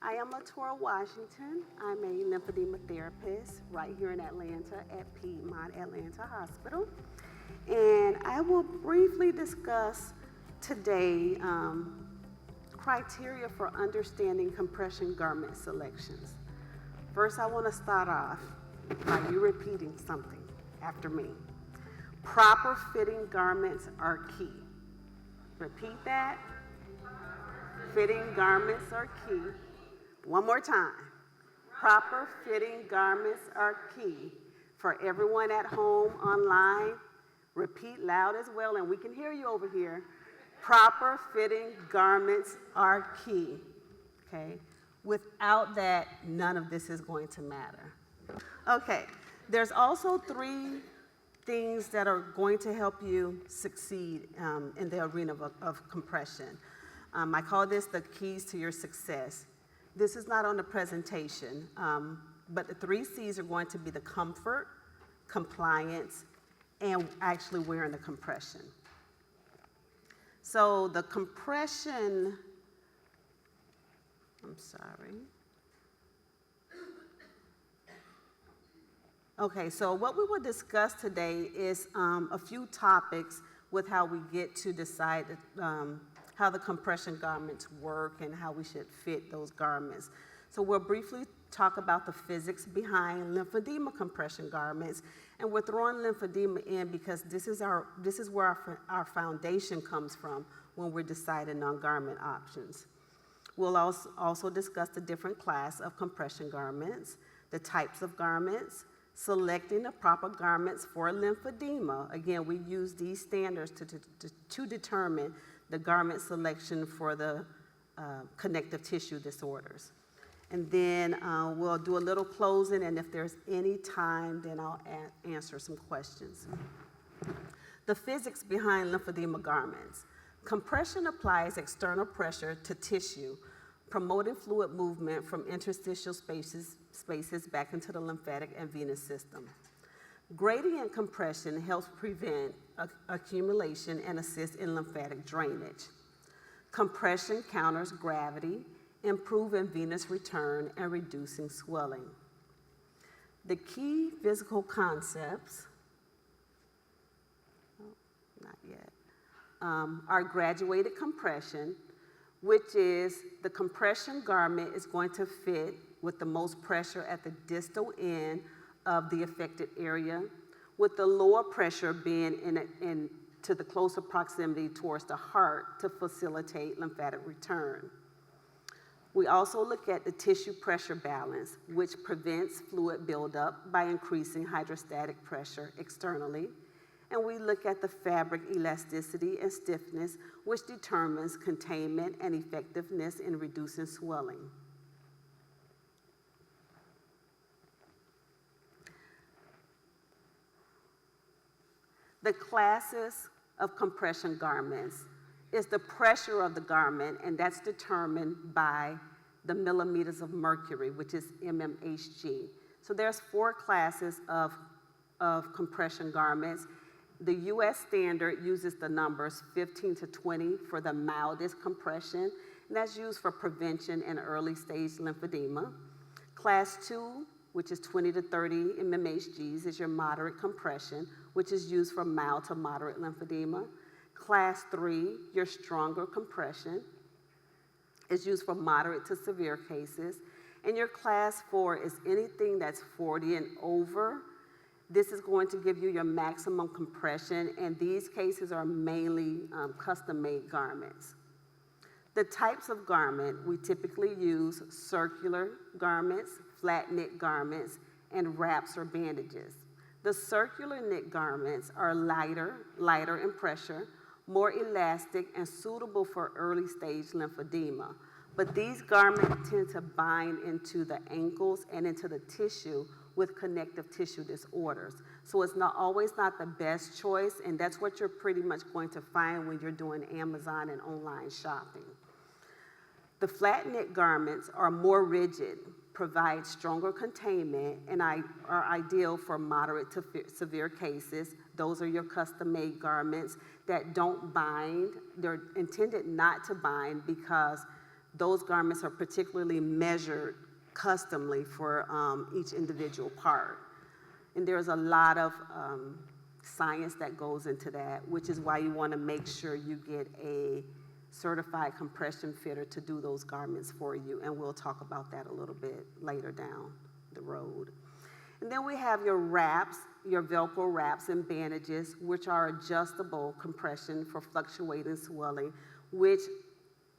I am Latora Washington. I'm a lymphedema therapist right here in Atlanta at Piedmont Atlanta Hospital. And I will briefly discuss today criteria for understanding compression garment selections. First, I want to start off by you repeating something after me. Proper fitting garments are key. Repeat that. Fitting garments are key. One more time. Proper fitting garments are key. For everyone at home, online, repeat loud as well, and we can hear you over here. Proper fitting garments are key, okay? Without that, none of this is going to matter. Okay, there's also 3 things that are going to help you succeed in the arena of compression. I call this the keys to your success. This is not on the presentation, but the 3 C's are going to be the comfort, compliance, and actually wearing the compression. So the compression, I'm sorry. Okay, so what we will discuss today is a few topics with how we get to decide how the compression garments work and how we should fit those garments. So we'll briefly talk about the physics behind lymphedema compression garments, and we're throwing lymphedema in because this is where our foundation comes from when we're deciding on garment options. We'll also discuss the different class of compression garments, the types of garments, selecting the proper garments for lymphedema. Again, we use these standards to determine the garment selection for the connective tissue disorders. And then we'll do a little closing, and if there's any time, then I'll answer some questions. The physics behind lymphedema garments. Compression applies external pressure to tissue, promoting fluid movement from interstitial spaces back into the lymphatic and venous system. Gradient compression helps prevent accumulation and assist in lymphatic drainage. Compression counters gravity, improving venous return and reducing swelling. The key physical concepts, are graduated compression, which is the compression garment is going to fit with the most pressure at the distal end of the affected area, with the lower pressure being to the closer proximity towards the heart to facilitate lymphatic return. We also look at the tissue pressure balance, which prevents fluid buildup by increasing hydrostatic pressure externally. And we look at the fabric elasticity and stiffness, which determines containment and effectiveness in reducing swelling. The classes of compression garments is the pressure of the garment, and that's determined by the millimeters of mercury, which is mmHg. So there's 4 classes of compression garments. The US standard uses the numbers 15 to 20 for the mildest compression, and that's used for prevention and early stage lymphedema. Class 2, which is 20 to 30 mmHgs, is your moderate compression, which is used for mild to moderate lymphedema. Class 3, your stronger compression, is used for moderate to severe cases. And your class 4 is anything that's 40 and over. This is going to give you your maximum compression, and these cases are mainly custom-made garments. The types of garment, we typically use circular garments, flat knit garments, and wraps or bandages. The circular knit garments are lighter in pressure, more elastic, and suitable for early stage lymphedema. But these garments tend to bind into the ankles and into the tissue with connective tissue disorders. So it's always not the best choice, and that's what you're pretty much going to find when you're doing Amazon and online shopping. The flat knit garments are more rigid, provide stronger containment, and are ideal for moderate to severe cases. Those are your custom-made garments that don't bind. They're intended not to bind because those garments are particularly measured customly for each individual part. And there's a lot of science that goes into that, which is why you want to make sure you get a certified compression fitter to do those garments for you, and we'll talk about that a little bit later down the road. And then we have your wraps, your Velcro wraps and bandages, which are adjustable compression for fluctuating swelling, which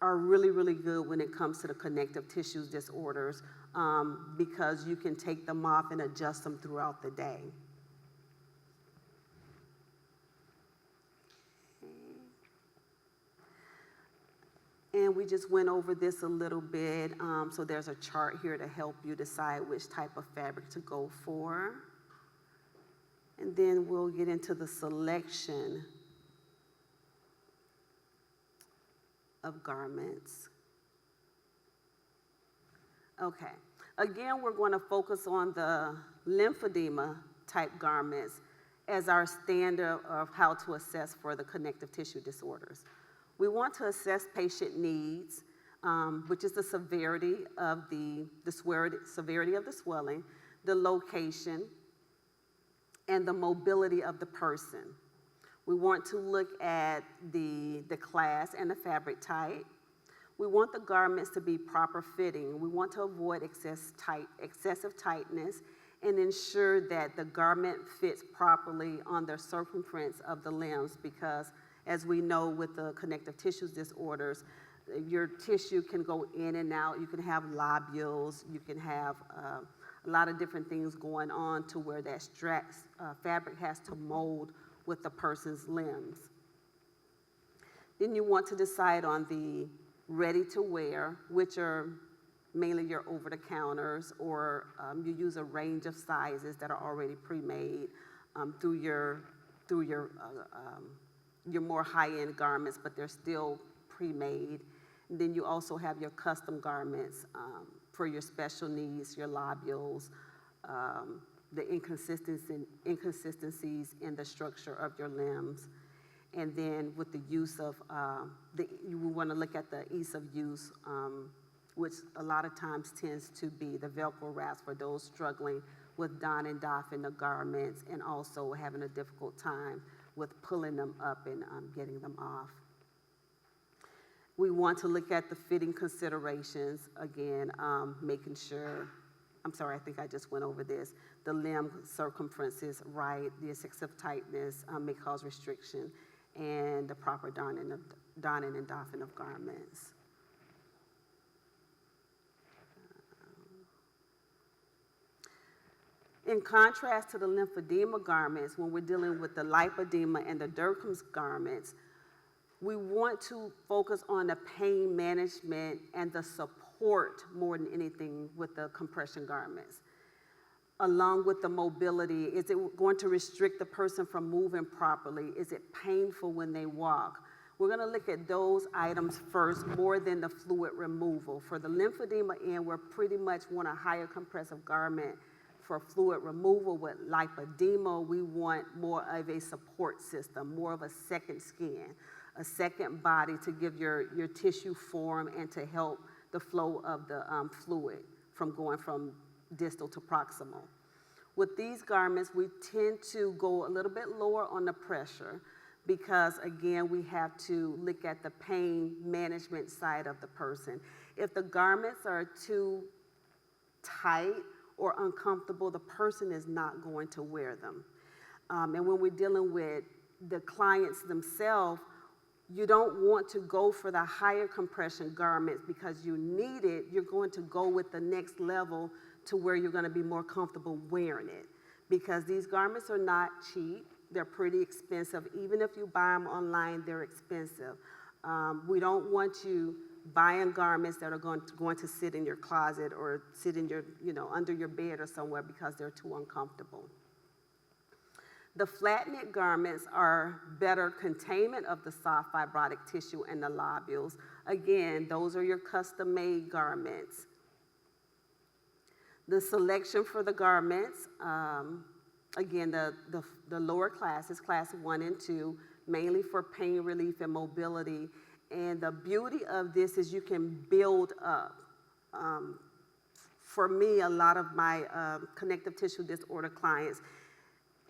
are really, really good when it comes to the connective tissue disorders because you can take them off and adjust them throughout the day. And we just went over this a little bit. So there's a chart here to help you decide which type of fabric to go for. And then we'll get into the selection of garments. Okay, again, we're going to focus on the lymphedema type garments as our standard of how to assess for the connective tissue disorders. We want to assess patient needs, which is the severity of the swelling, the location, and the mobility of the person. We want to look at the class and the fabric type. We want the garments to be proper fitting. We want to avoid excessive tightness and ensure that the garment fits properly on the circumference of the limbs, because as we know with the connective tissue disorders, your tissue can go in and out. You can have lobules. You can have a lot of different things going on to where that fabric has to mold with the person's limbs. Then you want to decide on the ready-to-wear, which are mainly your over-the-counters, or you use a range of sizes that are already pre-made through your more high-end garments, but they're still pre-made. And then you also have your custom garments for your special needs, your lobules, the inconsistencies in the structure of your limbs. And then with the use of, you want to look at the ease of use, which a lot of times tends to be the Velcro wraps for those struggling with don and doffing the garments and also having a difficult time with pulling them up and getting them off. We want to look at the fitting considerations, again, making sure, I'm sorry, I think I just went over this, the limb circumference is right, the excessive tightness may cause restriction, and the proper donning and doffing of garments. In contrast to the lymphedema garments, when we're dealing with the lipedema and the Derkham's garments, we want to focus on the pain management and the support more than anything with the compression garments. Along with the mobility, is it going to restrict the person from moving properly? Is it painful when they walk? We're going to look at those items first more than the fluid removal. For the lymphedema end, we pretty much want a higher compressive garment. For fluid removal with lipedema, we want more of a support system, more of a second skin, a second body to give your tissue form and to help the flow of the fluid from going from distal to proximal. With these garments, we tend to go a little bit lower on the pressure because, again, we have to look at the pain management side of the person. If the garments are too tight or uncomfortable, the person is not going to wear them. And when we're dealing with the clients themselves, you don't want to go for the higher compression garments because you need it. You're going to go with the next level to where you're going to be more comfortable wearing it, because these garments are not cheap. They're pretty expensive. Even if you buy them online, they're expensive. We don't want you buying garments that are going to sit in your closet or sit in your, under your bed or somewhere because they're too uncomfortable. The flat knit garments are better containment of the soft fibrotic tissue and the lobules. Again, those are your custom made garments. The selection for the garments, again, the lower classes, class 1 and 2, mainly for pain relief and mobility, And the beauty of this is you can build up. For me, a lot of my connective tissue disorder clients,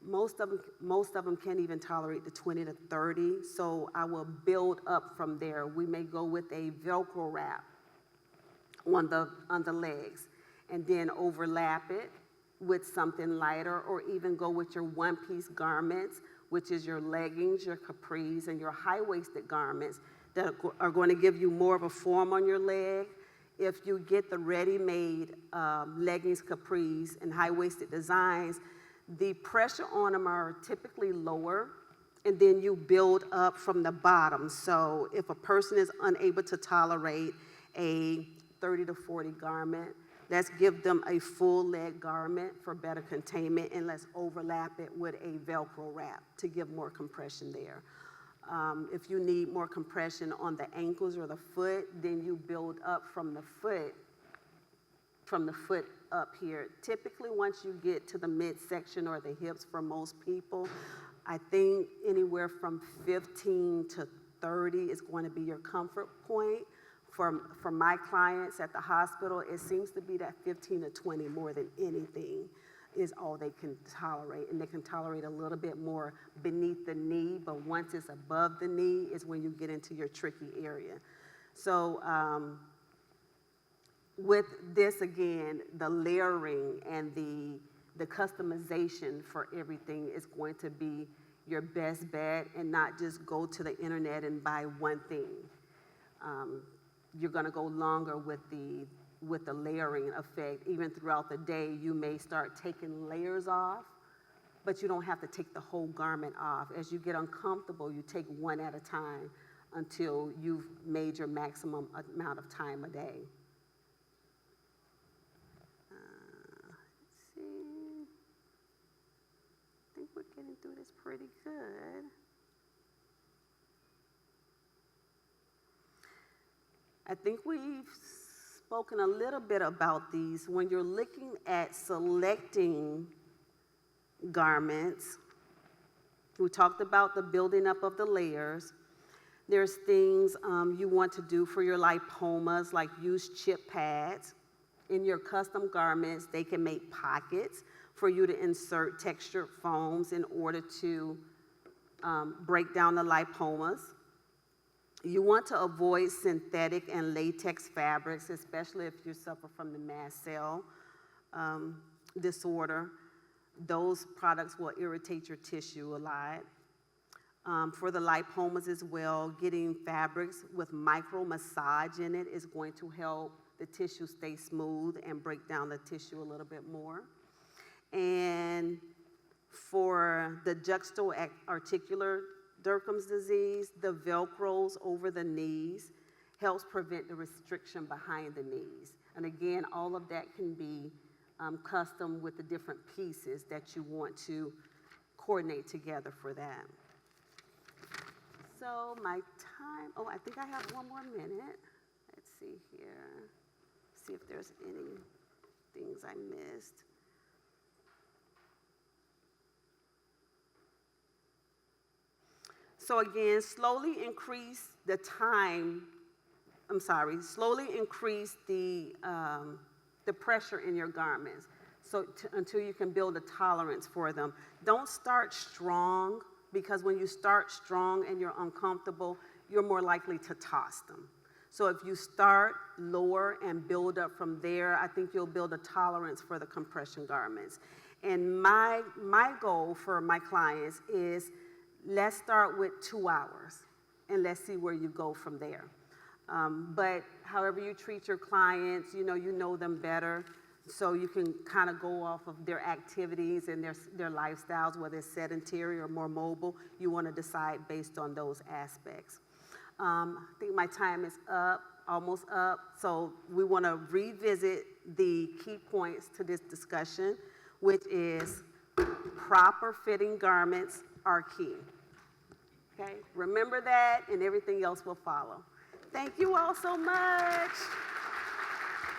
most of them can't even tolerate the 20 to 30, so I will build up from there. We may go with a Velcro wrap on the legs, and then overlap it with something lighter, or even go with your one-piece garments, which is your leggings, your capris, and your high-waisted garments that are going to give you more of a form on your leg. If you get the ready-made leggings, capris, and high-waisted designs, the pressure on them are typically lower, and then you build up from the bottom. So if a person is unable to tolerate a 30 to 40 garment, let's give them a full leg garment for better containment, and let's overlap it with a Velcro wrap to give more compression there. If you need more compression on the ankles or the foot, then you build up from the foot up here. Typically, once you get to the midsection or the hips for most people, I think anywhere from 15 to 30 is going to be your comfort point. For my clients at the hospital, it seems to be that 15 to 20 more than anything is all they can tolerate. And they can tolerate a little bit more beneath the knee, but once it's above the knee is when you get into your tricky area. So with this, again, the layering and the customization for everything is going to be your best bet, and not just go to the internet and buy one thing. You're going to go longer with the layering effect. Even throughout the day, you may start taking layers off, but you don't have to take the whole garment off. As you get uncomfortable, you take one at a time until you've made your maximum amount of time a day. Let's see. I think we're getting through this pretty good. I think we've spoken a little bit about these. When you're looking at selecting garments, we talked about the building up of the layers. There's things you want to do for your lipomas, like use chip pads. In your custom garments, they can make pockets for you to insert textured foams in order to break down the lipomas. You want to avoid synthetic and latex fabrics, especially if you suffer from the mast cell disorder. Those products will irritate your tissue a lot. For the lipomas as well, getting fabrics with micro massage in it is going to help the tissue stay smooth and break down the tissue a little bit more. And for the juxto-articular Derkham's disease, the Velcros over the knees helps prevent the restriction behind the knees. And again, all of that can be custom with the different pieces that you want to coordinate together for that. So my time, oh, I think I have one more minute. Let's see here. See if there's any things I missed. So again, slowly increase the pressure in your garments until you can build a tolerance for them. Don't start strong, because when you start strong and you're uncomfortable, you're more likely to toss them. So if you start lower and build up from there, I think you'll build a tolerance for the compression garments. And my goal for my clients is, let's start with 2 hours, and let's see where you go from there. But however you treat your clients, you know them better, so you can kind of go off of their activities and their lifestyles, whether it's sedentary or more mobile. You want to decide based on those aspects. I think my time is up, almost up, so we want to revisit the key points to this discussion, which is proper fitting garments are key. Okay, remember that, and everything else will follow. Thank you all so much.